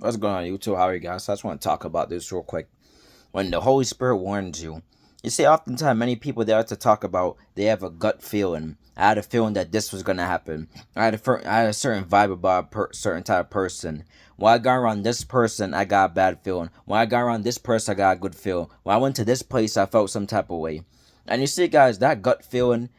What's going on, YouTube? How are you guys? I just want to talk about this real quick. When the Holy Spirit warns you, you see, oftentimes many people they have to talk about they have a gut feeling. I had a feeling that this was gonna happen. I had a certain vibe about certain type of person. When I got around this person, I got a bad feeling. When I got around this person, I got a good feeling. When I went to this place, I felt some type of way. And you see, guys, that gut feeling.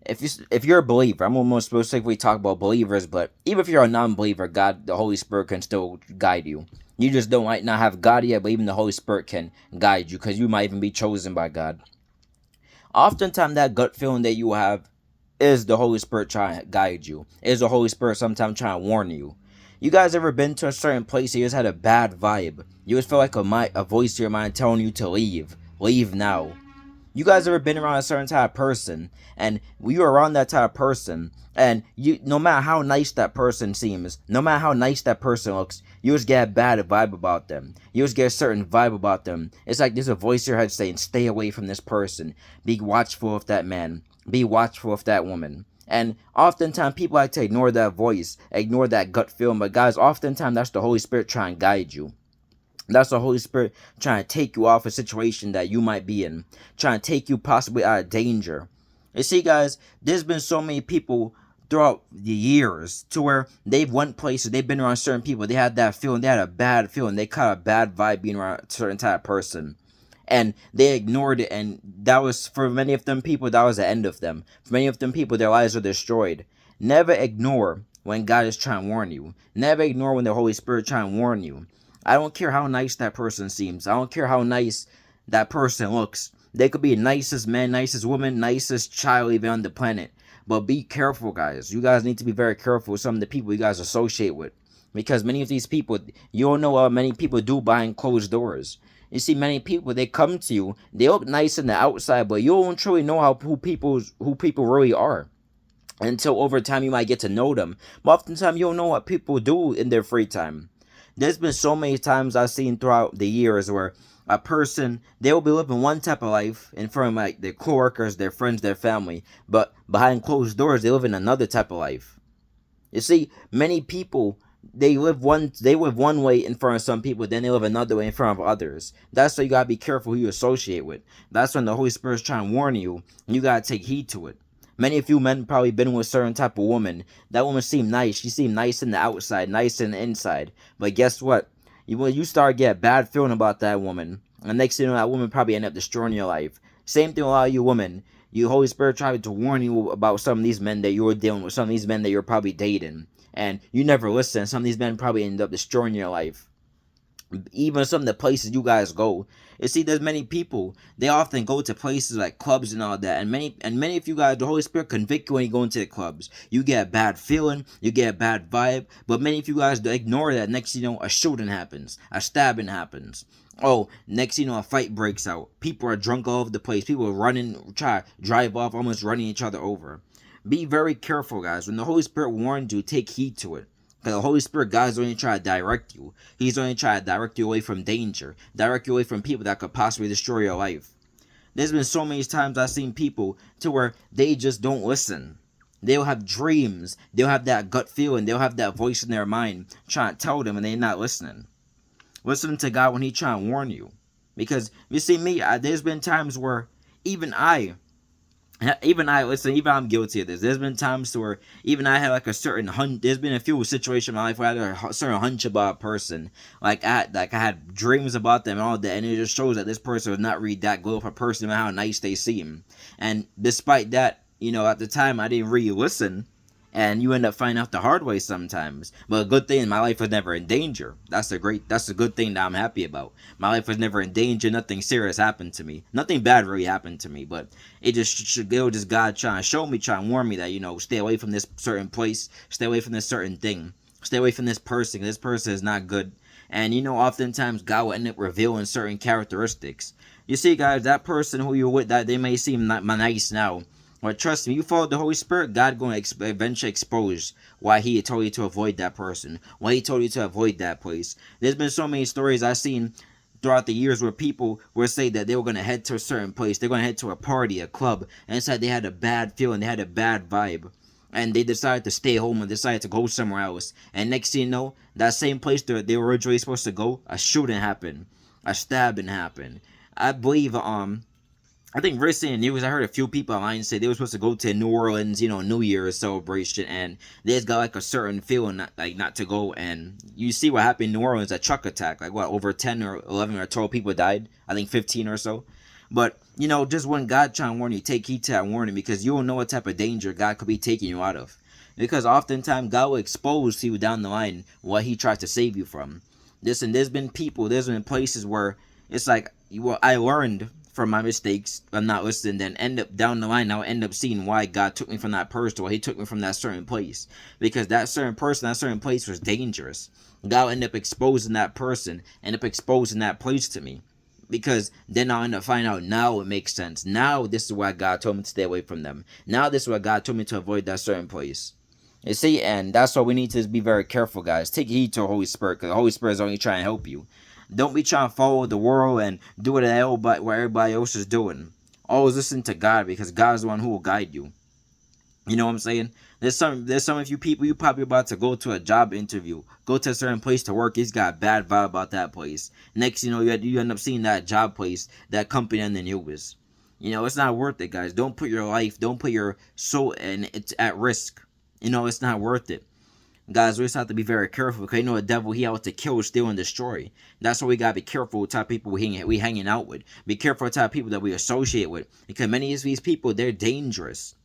If you're a believer, I'm almost specifically talk about believers, but even if you're a non-believer, God, the Holy Spirit can still guide you. You just don't might not have God yet, but even the Holy Spirit can guide you because you might even be chosen by God. Oftentimes, that gut feeling that you have is the Holy Spirit trying to guide you. Is the Holy Spirit sometimes trying to warn you? You guys ever been to a certain place you just had a bad vibe? You just feel like a voice in your mind telling you to leave. Leave now. You guys ever been around a certain type of person, and you are around that type of person, and you, no matter how nice that person seems, no matter how nice that person looks, you just get a bad vibe about them. You just get a certain vibe about them. It's like there's a voice in your head saying, "Stay away from this person. Be watchful of that man. Be watchful of that woman." And oftentimes people like to ignore that voice, ignore that gut feeling. But guys, oftentimes that's the Holy Spirit trying to guide you. That's the Holy Spirit trying to take you off a situation that you might be in, trying to take you possibly out of danger. You see, guys, there's been so many people throughout the years to where they've went places, they've been around certain people, they had that feeling, they had a bad feeling, they caught a bad vibe being around a certain type of person. And they ignored it, and that was, for many of them people, that was the end of them. For many of them people, their lives were destroyed. Never ignore when God is trying to warn you. Never ignore when the Holy Spirit is trying to warn you. I don't care how nice that person seems. I don't care how nice that person looks. They could be the nicest man, nicest woman, nicest child even on the planet. But be careful, guys. You guys need to be very careful with some of the people you guys associate with. Because many of these people, you don't know what many people do behind closed doors. You see, many people, they come to you, they look nice on the outside, but you don't truly know who people really are until over time you might get to know them. But oftentimes you don't know what people do in their free time. There's been so many times I've seen throughout the years where a person, they will be living one type of life in front of like their coworkers, their friends, their family, but behind closed doors they live in another type of life. You see, many people, they live one way in front of some people, then they live another way in front of others. That's why you gotta be careful who you associate with. That's when the Holy Spirit's trying to warn you, and you gotta take heed to it. Many of you men probably been with a certain type of woman. That woman seemed nice. She seemed nice in the outside, nice in the inside. But guess what? When you start get a bad feeling about that woman, and next thing you know, that woman probably end up destroying your life. Same thing with a lot of you women. You Holy Spirit tried to warn you about some of these men that you're dealing with, some of these men that you're probably dating, and you never listen. Some of these men probably end up destroying your life. Even some of the places you guys go. You see, there's many people. They often go to places like clubs and all that, and many of you guys, the Holy Spirit convict you when you go into the clubs. You get a bad feeling, you get a bad vibe, but many of you guys ignore that. Next, you know, a shooting happens, a stabbing happens. Oh, next, you know, a fight breaks out. People are drunk all over the place. People are running, try to drive off, almost running each other over. Be very careful, guys. When the Holy Spirit warns you, take heed to it. Because the Holy Spirit, God's only trying to direct you. He's only trying to direct you away from danger, direct you away from people that could possibly destroy your life. There's been so many times I've seen people to where they just don't listen. They'll have dreams. They'll have that gut feeling. They'll have that voice in their mind trying to tell them, and they're not listening. Listen to God when He's trying to warn you. Because you see, there's been times where even I listen, even I'm guilty of this. There's been times where even I had like a certain hunch. There's been a few situations in my life where I had a certain hunch about a person. Like I had dreams about them and all that, and it just shows that this person was not really that good of a person, and how nice they seem. And despite that, you know, at the time I didn't really listen, and you end up finding out the hard way sometimes. But a good thing, my life was never in danger. That's a good thing that I'm happy about. My life was never in danger. Nothing serious happened to me. Nothing bad really happened to me. But it was just God trying to show me, trying to warn me that, you know, stay away from this certain place, stay away from this certain thing, stay away from this person. This person is not good. And you know, oftentimes God will end up revealing certain characteristics. You see, guys, that person who you're with, that they may seem not nice now, but trust me, you follow the Holy Spirit, God going to eventually expose why He told you to avoid that person, why He told you to avoid that place. There's been so many stories I've seen throughout the years where people were saying that they were going to head to a certain place, they're going to head to a party, a club, and it's like they had a bad feeling, they had a bad vibe. and they decided to stay home and decided to go somewhere else. And next thing you know, that same place they were originally supposed to go, a shooting happened, a stabbing happened. I believe I think recently in the news, I heard a few people online say they were supposed to go to New Orleans, New Year's celebration, and they just got like a certain feeling not to go. And you see what happened in New Orleans, a truck attack, like what, over 10 or 11 or 12 people died, I think 15 or so. But just when God trying to warn you, take heed to that warning, because you don't know what type of danger God could be taking you out of. Because oftentimes God will expose to you down the line what He tries to save you from. Listen, there's been places where it's like, I learned from my mistakes. I'm not listening. Then end up down the line, I'll end up seeing why God took me from that person, or He took me from that certain place, because that certain person, that certain place was dangerous. God will end up exposing that person, end up exposing that place to me, because then I'll end up finding out, now it makes sense. Now this is why God told me to stay away from them. Now this is why God told me to avoid that certain place. You see, and that's why we need to be very careful, guys. Take heed to the Holy Spirit, because the Holy Spirit is only trying to help you. Don't be trying to follow the world and do what everybody else is doing. Always listen to God, because God is the one who will guide you. You know what I'm saying? There's some of you people, you probably about to go to a job interview, go to a certain place to work. It's got a bad vibe about that place. Next, you end up seeing that job place, that company on the news. It's not worth it, guys. Don't put your life, don't put your soul, and it's at risk. It's not worth it. Guys, we just have to be very careful, because the devil, he out to kill, steal, and destroy. That's why we gotta be careful with the type of people we hanging out with. Be careful with the type of people that we associate with, because many of these people, they're dangerous.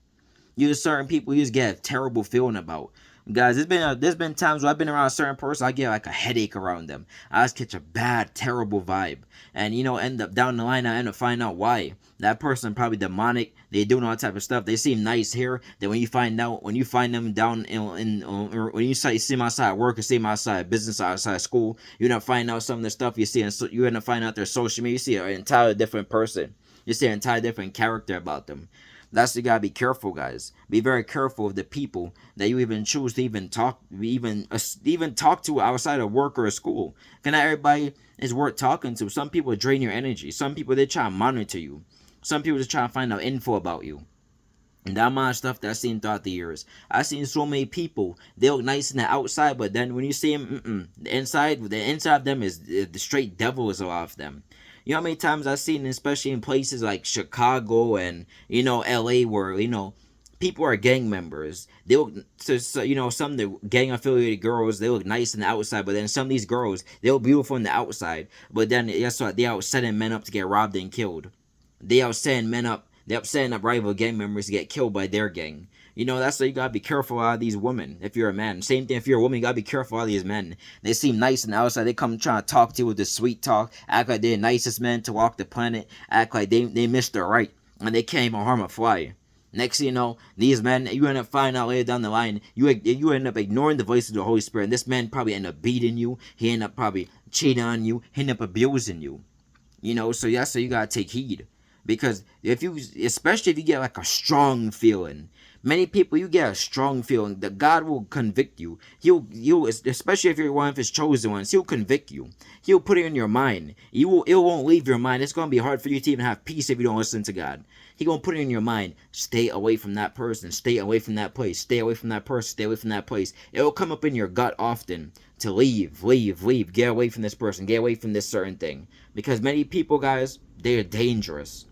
Certain people you just get a terrible feeling about. Guys, there's been times where I've been around a certain person, I get like a headache around them. I just catch a bad, terrible vibe, and end up down the line, I end up finding out why. That person probably demonic. They doing all that type of stuff. They seem nice here. Then when you find them down or when you see them outside work, or see them outside business, outside school, you end up finding out some of the stuff you see, and so you end up finding out their social media. You see an entirely different person. You see an entirely different character about them. That's you gotta be careful, guys. Be very careful of the people that you even choose to even talk to outside of work or school. Because not everybody is worth talking to. Some people drain your energy. Some people, they try to monitor you. Some people just try to find out info about you. And that amount of stuff that I've seen throughout the years. I've seen so many people, they look nice in the outside, but then when you see them, the inside of them is the straight devil is off them. You know how many times I've seen, especially in places like Chicago and, LA, where, people are gang members. They look, some of the gang affiliated girls, they look nice on the outside, but then some of these girls, they look beautiful on the outside, but then that's what they out setting men up to get robbed and killed. They out setting men up, they out setting up rival gang members to get killed by their gang. That's why you gotta be careful out of these women if you're a man. Same thing if you're a woman, you gotta be careful out of these men. They seem nice on the outside, they come trying to talk to you with the sweet talk, act like they're the nicest men to walk the planet, act like they missed their right, and they can't even harm a fly. Next thing you know, these men, you end up finding out later down the line, you end up ignoring the voice of the Holy Spirit, and this man probably end up beating you, he end up probably cheating on you, he end up abusing you. So that's why you gotta take heed. Because especially if you get like a strong feeling, many people, you get a strong feeling that God will convict you. He'll especially if you're one of His chosen ones, He'll convict you. He'll put it in your mind. It won't leave your mind. It's gonna be hard for you to even have peace if you don't listen to God. He's gonna put it in your mind. Stay away from that person. Stay away from that place. Stay away from that person. Stay away from that place. It will come up in your gut often to leave. Get away from this person. Get away from this certain thing. Because many people, guys, they're dangerous.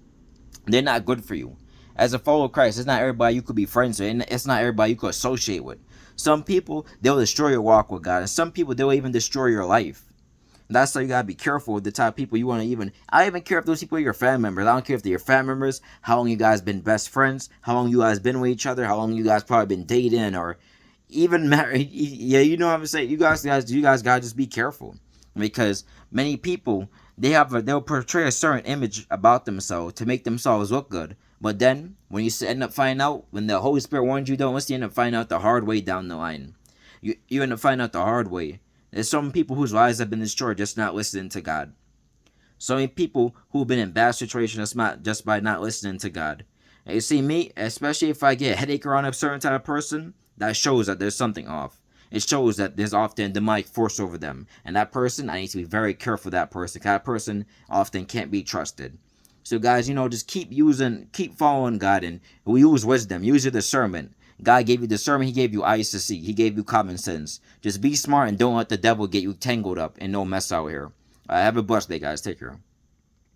They're not good for you. As a follower of Christ, it's not everybody you could be friends with, and it's not everybody you could associate with. Some people, they'll destroy your walk with God, and some people, they'll even destroy your life. That's why you gotta be careful with the type of people you want to even. I don't even care if those people are your family members. I don't care if they're your family members, how long you guys been best friends, how long you guys been with each other, how long you guys probably been dating, or even married. Yeah, you know what I'm saying. You guys gotta just be careful, because many people, they'll portray a certain image about themselves to make themselves look good. But then, when you end up finding out, when the Holy Spirit warns you, don't listen, you end up finding out the hard way down the line. You end up finding out the hard way. There's some people whose lives have been destroyed just not listening to God. So many people who've been in bad situations just by not listening to God. And you see, me, especially if I get a headache around a certain type of person, that shows that there's something off. It shows that there's often demonic force over them. And that person, I need to be very careful of that person, because that person often can't be trusted. So guys, just keep following God, and use wisdom, use your discernment. God gave you discernment. He gave you eyes to see. He gave you common sense. Just be smart and don't let the devil get you tangled up and no mess out here. Have a blessed day, guys. Take care.